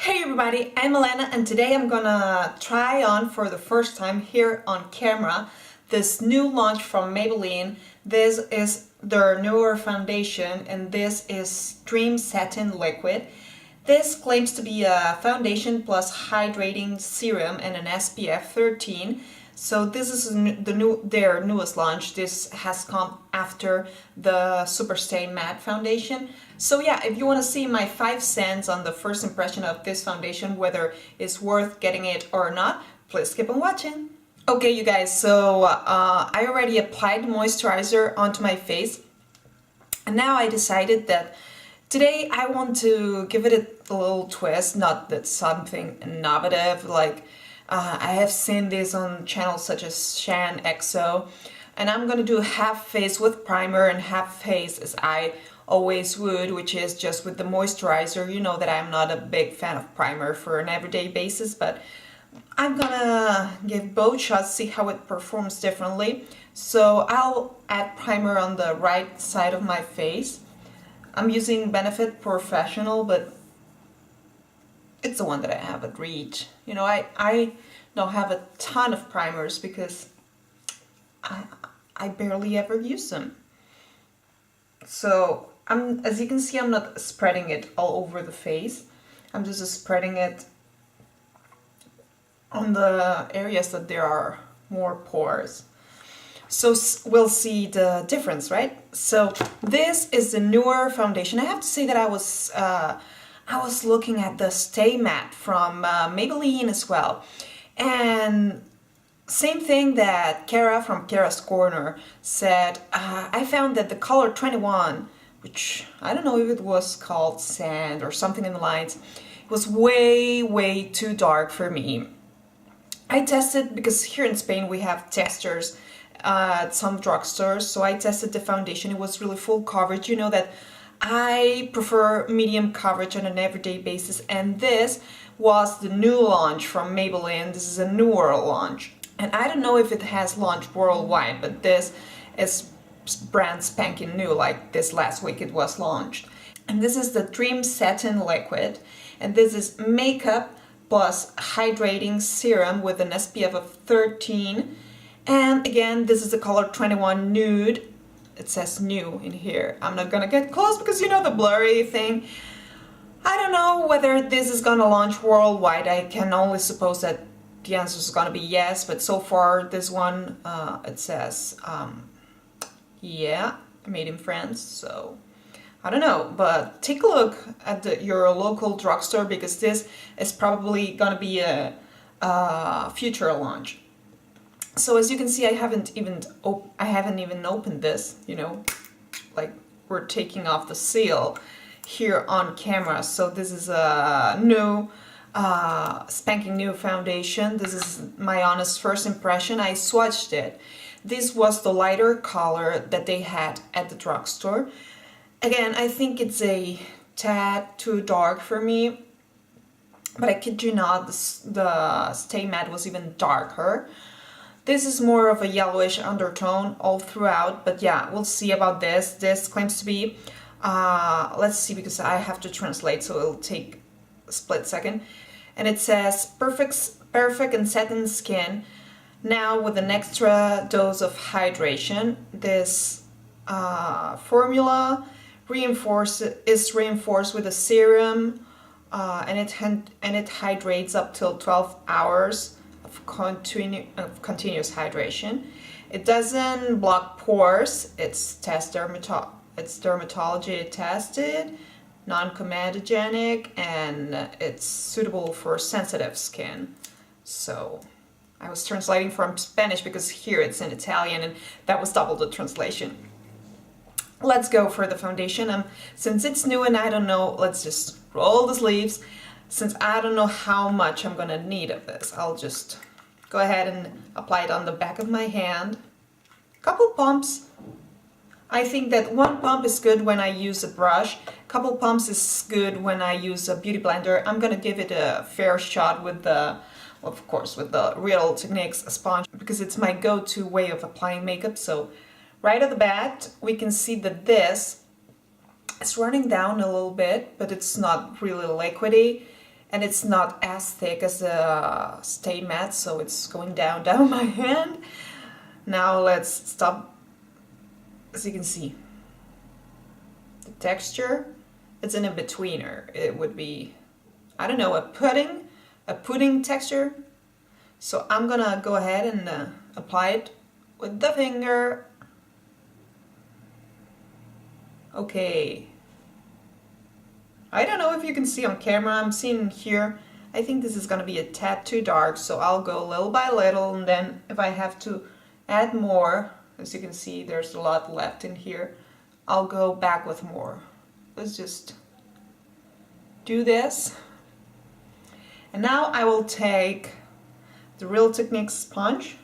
Hey everybody, I'm Elena and today I'm gonna try on for the first time here on camera this new launch from Maybelline. This is their newer foundation and this is Dream Satin Liquid. This claims to be a foundation plus hydrating serum and an SPF 13. So this is their newest launch. This has come after the Superstay Matte Foundation. So yeah, if you want to see my 5 cents on the first impression of this foundation, whether it's worth getting it or not, please keep on watching. Okay, you guys, so I already applied the moisturizer onto my face. And now I decided that today I want to give it a little twist, not that something innovative like I have seen this on channels such as Shan XO, and I'm gonna do half face with primer and half face as I always would, which is just with the moisturizer. You know that I'm not a big fan of primer for an everyday basis, but I'm gonna give both shots, see how it performs differently. So I'll add primer on the right side of my face. I'm using Benefit Professional, but it's the one that I have at reach. You know, I don't have a ton of primers because I barely ever use them. So as you can see, I'm not spreading it all over the face. I'm just spreading it on the areas that there are more pores. So we'll see the difference, right? So this is the newer foundation. I have to say that I was looking at the Stay Matte from Maybelline as well. And same thing that Kara from Kara's Corner said, I found that the color 21, which I don't know if it was called sand or something in the lines, it was way too dark for me. I tested, because here in Spain we have testers at some drugstores, so I tested the foundation. It was really full coverage. You know that I prefer medium coverage on an everyday basis, and this was the new launch from Maybelline. This is a newer launch, and I don't know if it has launched worldwide, but this is brand spanking new, like this last week it was launched. And this is the Dream Satin Liquid, and this is makeup plus hydrating serum with an SPF of 13. And again, this is the color 21 Nude. It says new in here. I'm not gonna get close because you know the blurry thing. I don't know whether this is gonna launch worldwide. I can only suppose that the answer is gonna be yes, but so far this one, it says, yeah, made in France, so I don't know, but take a look at your local drugstore because this is probably gonna be a future launch. So as you can see, I haven't even opened this, you know, like we're taking off the seal here on camera. So this is a new, spanking new foundation. This is my honest first impression. I swatched it. This was the lighter color that they had at the drugstore. Again, I think it's a tad too dark for me, but I kid you not, the Stay Matte was even darker. This is more of a yellowish undertone all throughout, but yeah, we'll see about this. This claims to be, let's see, because I have to translate, so it'll take a split second. And it says, perfect and satin skin, now with an extra dose of hydration. This formula is reinforced with a serum, and it hydrates up till 12 hours. Of continuous hydration. It doesn't block pores. It's dermatology tested, non-comedogenic, and it's suitable for sensitive skin. So I was translating from Spanish because here it's in Italian, and that was double the translation. Let's go for the foundation. Since it's new and I don't know, let's just roll the sleeves. Since I don't know how much I'm gonna need of this, I'll just go ahead and apply it on the back of my hand. Couple pumps. I think that one pump is good when I use a brush. Couple pumps is good when I use a beauty blender. I'm gonna give it a fair shot with the, of course, with the Real Techniques sponge because it's my go-to way of applying makeup. So right off the bat, we can see that this is running down a little bit, but it's not really liquidy. and it's not as thick as the Stay Matte, so it's going down my hand. Now let's stop. As you can see, the texture, it's an in-betweener. It would be, I don't know, a pudding texture. So I'm gonna go ahead and apply it with the finger. Okay. I don't know if you can see on camera, I'm seeing here. I think this is gonna be a tad too dark, so I'll go little by little, and then if I have to add more, as you can see there's a lot left in here, I'll go back with more. Let's just do this. And now I will take the Real Techniques sponge.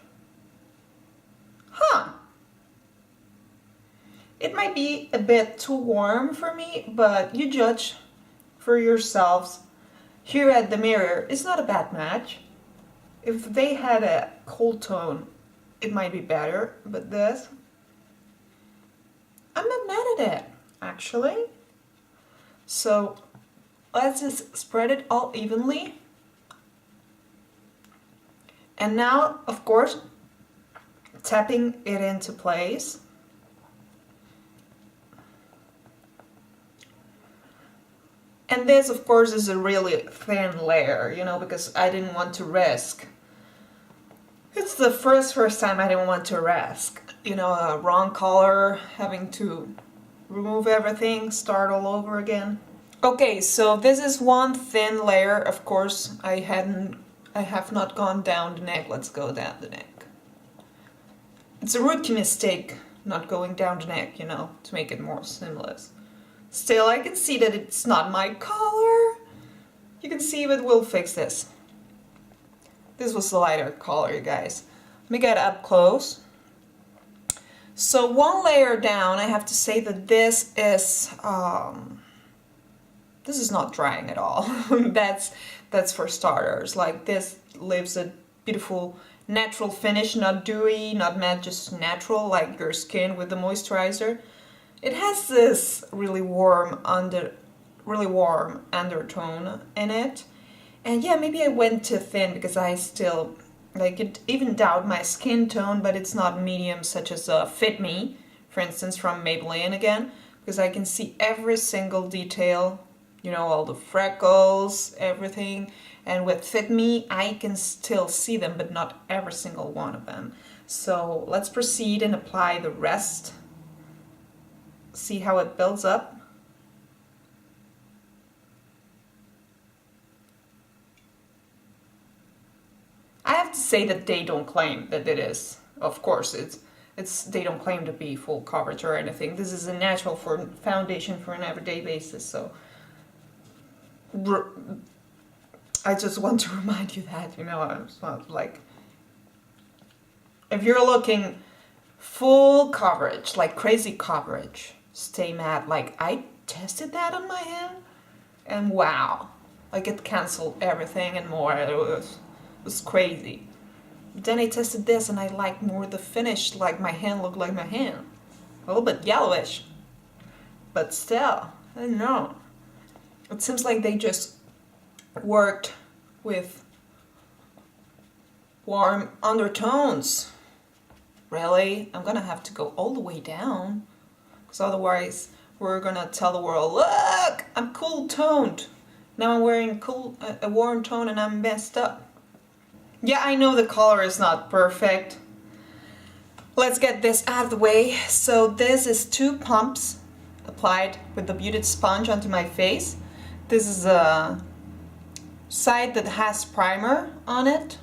It might be a bit too warm for me, but you judge for yourselves. Here at the mirror, it's not a bad match. If they had a cold tone, it might be better, but this, I'm not mad at it, actually. So let's just spread it all evenly. And now, of course, tapping it into place. And this, of course, is a really thin layer, you know, because I didn't want to risk. It's the first time I didn't want to risk, you know, a wrong color, having to remove everything, start all over again. Okay, so this is one thin layer. Of course, I have not gone down the neck. Let's go down the neck. It's a rookie mistake not going down the neck, you know, to make it more seamless. Still, I can see that it's not my color. You can see, but we'll fix this. This was the lighter color, you guys. Let me get up close. So one layer down, I have to say that this is not drying at all. That's for starters. Like, this leaves a beautiful natural finish, not dewy, not matte, just natural, like your skin with the moisturizer. It has this really warm undertone in it. And yeah, maybe I went too thin because I still, like, it evened out my skin tone, but it's not medium, such as Fit Me, for instance, from Maybelline again, because I can see every single detail, you know, all the freckles, everything. And with Fit Me, I can still see them, but not every single one of them. So let's proceed and apply the rest. See how it builds up? I have to say that they don't claim that it is. Of course, they don't claim to be full coverage or anything. This is a natural foundation for an everyday basis, so I just want to remind you that, you know, it's not like, if you're looking full coverage, like crazy coverage, Stay Matte, like I tested that on my hand, and wow, like it canceled everything and more. It was crazy. But then I tested this and I liked more the finish, like my hand looked like my hand. A little bit yellowish, but still, I don't know. It seems like they just worked with warm undertones. Really? I'm gonna have to go all the way down, because otherwise we're gonna tell the world, look, I'm cool toned. Now I'm wearing a warm tone and I'm messed up. Yeah, I know the color is not perfect. Let's get this out of the way. So this is 2 pumps applied with the Beauty Sponge onto my face. This is a side that has primer on it,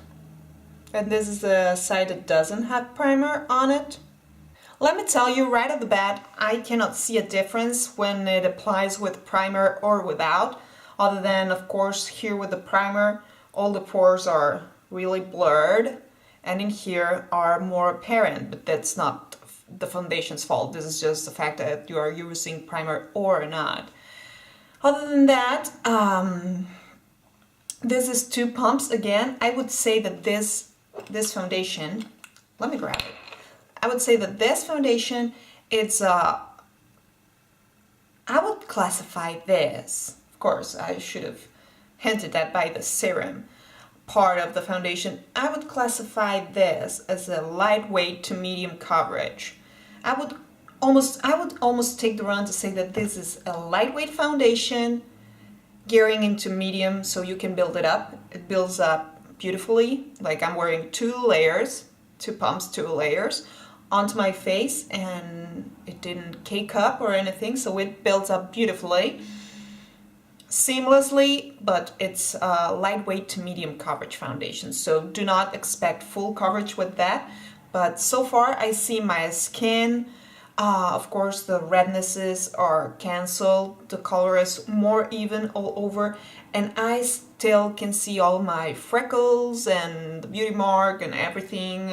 and this is a side that doesn't have primer on it. Let me tell you right off the bat, I cannot see a difference when it applies with primer or without, other than, of course, here with the primer, all the pores are really blurred, and in here are more apparent, but that's not the foundation's fault. This is just the fact that you are using primer or not. Other than that, this is 2 pumps again. I would say that this foundation, let me grab it. I would say that this foundation, it's I would classify this. Of course, I should have hinted at by the serum part of the foundation. I would classify this as a lightweight to medium coverage. I would almost take the run to say that this is a lightweight foundation gearing into medium, so you can build it up. It builds up beautifully. Like I'm wearing 2 layers, 2 pumps, 2 layers onto my face, and it didn't cake up or anything, so it builds up beautifully, seamlessly, but it's a lightweight to medium coverage foundation, so do not expect full coverage with that. But so far I see my skin, of course the rednesses are canceled, the color is more even all over, and I still can see all my freckles and the beauty mark and everything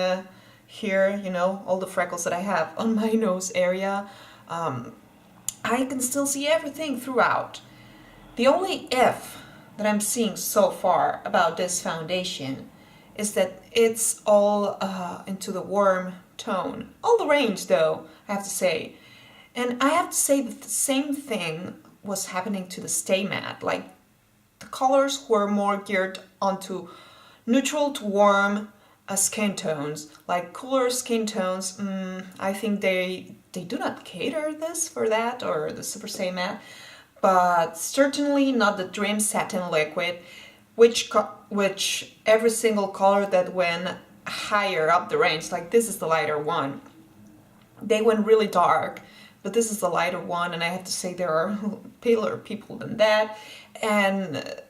here, you know, all the freckles that I have on my nose area. I can still see everything throughout. The only if that I'm seeing so far about this foundation is that it's all into the warm tone. All the range though, I have to say. And I have to say that the same thing was happening to the Stay Matte. Like the colors were more geared onto neutral to warm skin tones. Like cooler skin tones, I think they do not cater this for that, or the Super Stay Matte. But certainly not the Dream Satin Liquid, which every single color that went higher up the range, like this is the lighter one, they went really dark, but this is the lighter one, and I have to say there are paler people than that, and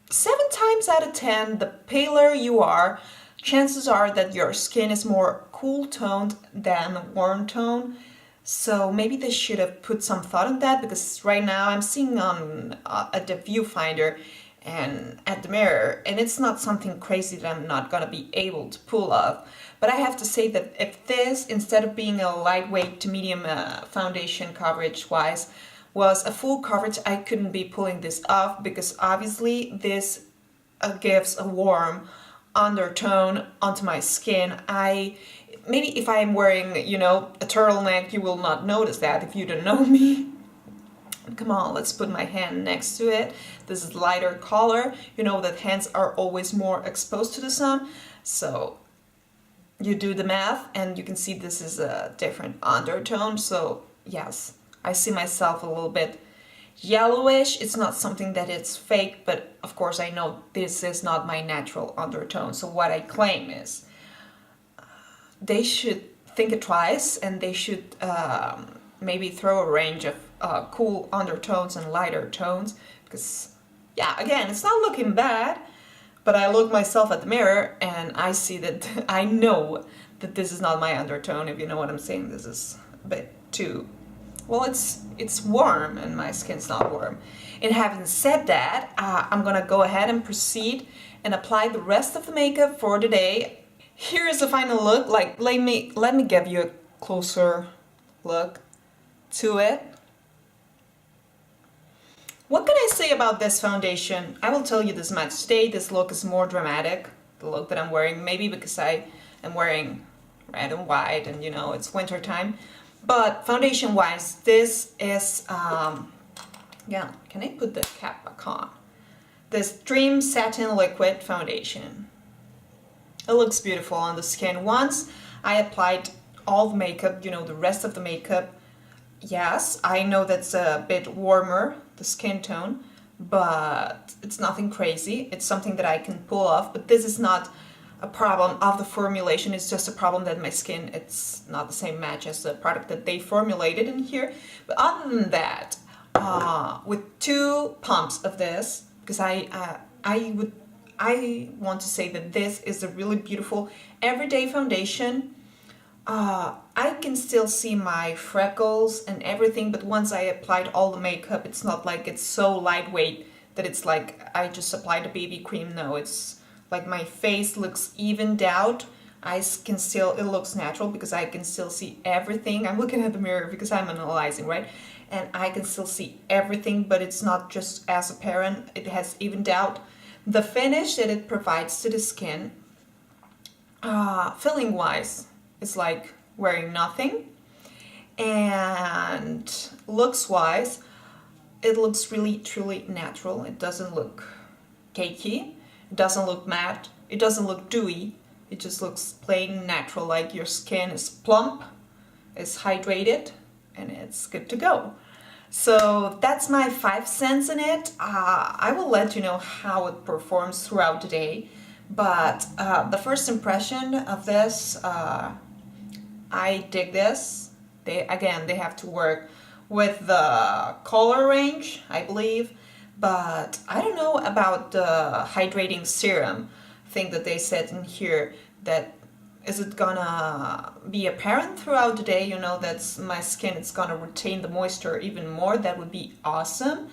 7 times out of 10, the paler you are, chances are that your skin is more cool toned than warm toned. So maybe they should have put some thought on that, because right now I'm seeing at the viewfinder and at the mirror, and it's not something crazy that I'm not gonna be able to pull off. But I have to say that if this, instead of being a lightweight to medium foundation coverage wise, was a full coverage, I couldn't be pulling this off, because obviously this gives a warm undertone onto my skin. Maybe if I'm wearing, you know, a turtleneck, you will not notice that if you don't know me. Come on, let's put my hand next to it. This is lighter color. You know that hands are always more exposed to the sun. So you do the math and you can see this is a different undertone. So yes, I see myself a little bit yellowish. It's not something that it's fake, but of course I know this is not my natural undertone. So what I claim is they should think it twice, and they should maybe throw a range of cool undertones and lighter tones, because yeah, again, it's not looking bad, but I look myself at the mirror and I see that I know that this is not my undertone, if you know what I'm saying. This is a bit too, well, it's warm and my skin's not warm. And having said that, I'm gonna go ahead and proceed and apply the rest of the makeup for today. Here is the final look. Like, let me give you a closer look to it. What can I say about this foundation? I will tell you this much. Today this look is more dramatic, the look that I'm wearing, maybe because I am wearing red and white and you know it's winter time. But foundation wise, this is yeah, can I put the cap back on? This Dream Satin Liquid Foundation. It looks beautiful on the skin. Once I applied all the makeup, you know, the rest of the makeup, yes, I know that's a bit warmer, the skin tone, but it's nothing crazy. It's something that I can pull off, but this is not a problem of the formulation. It's just a problem that my skin, it's not the same match as the product that they formulated in here. But other than that, with 2 pumps of this, because I want to say that this is a really beautiful everyday foundation. I can still see my freckles and everything, but once I applied all the makeup, it's not like it's so lightweight that it's like I just applied a BB cream. No, it's like my face looks evened out. It looks natural because I can still see everything. I'm looking at the mirror because I'm analyzing, right? And I can still see everything, but it's not just as apparent. It has evened out. The finish that it provides to the skin, feeling wise, is like wearing nothing, and looks wise, it looks really truly natural. It doesn't look cakey. It doesn't look matte. It doesn't look dewy. It just looks plain natural, like your skin is plump, is hydrated, and it's good to go. So that's my 5 cents in it. I will let you know how it performs throughout the day. But the first impression of this, I dig this. They have to work with the color range, I believe. But I don't know about the hydrating serum thing that they said in here. That is it gonna be apparent throughout the day? You know, that's my skin, it's gonna retain the moisture even more. That would be awesome.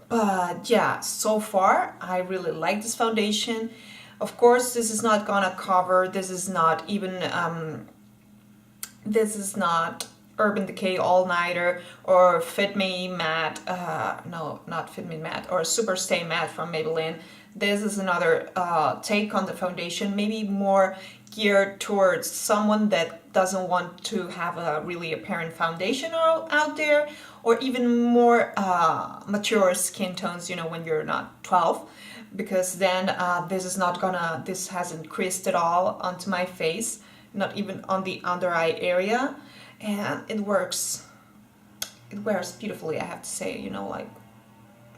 But yeah, so far I really like this foundation. Of course, this is not gonna cover, this is not even this is not Urban Decay All Nighter or Fit Me Matte, no, not Fit Me Matte, or Super Stay Matte from Maybelline. This is another take on the foundation, maybe more geared towards someone that doesn't want to have a really apparent foundation out there, or even more mature skin tones, you know, when you're not 12, because then this hasn't creased at all onto my face, not even on the under eye area, and it wears beautifully, I have to say. You know, like,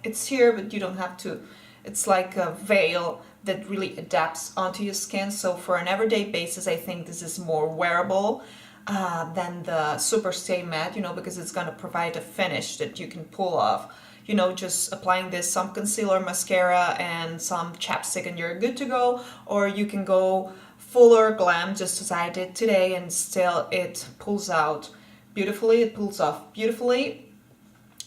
it's here, but you don't have to. It's like a veil that really adapts onto your skin. So for an everyday basis, I think this is more wearable than the Super Stay Matte, you know, because it's going to provide a finish that you can pull off. You know, just applying this, some concealer, mascara, and some chapstick, and you're good to go. Or you can go fuller glam, just as I did today, and still it pulls out beautifully. It pulls off beautifully.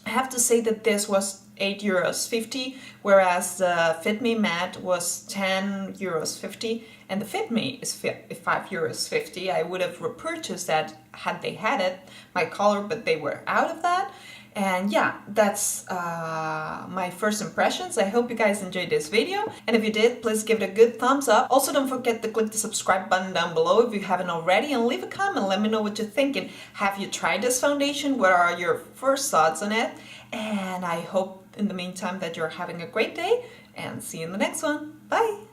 I have to say that this was €8.50, whereas the Fit Me Matte was €10.50, and the Fit Me is €5.50. I would have repurchased that had they had it, my color, but they were out of that. And yeah, that's my first impressions. I hope you guys enjoyed this video, and if you did, please give it a good thumbs up. Also, don't forget to click the subscribe button down below if you haven't already, and leave a comment. Let me know what you're thinking. Have you tried this foundation? What are your first thoughts on it? And I hope in the meantime that you're having a great day, and see you in the next one. Bye!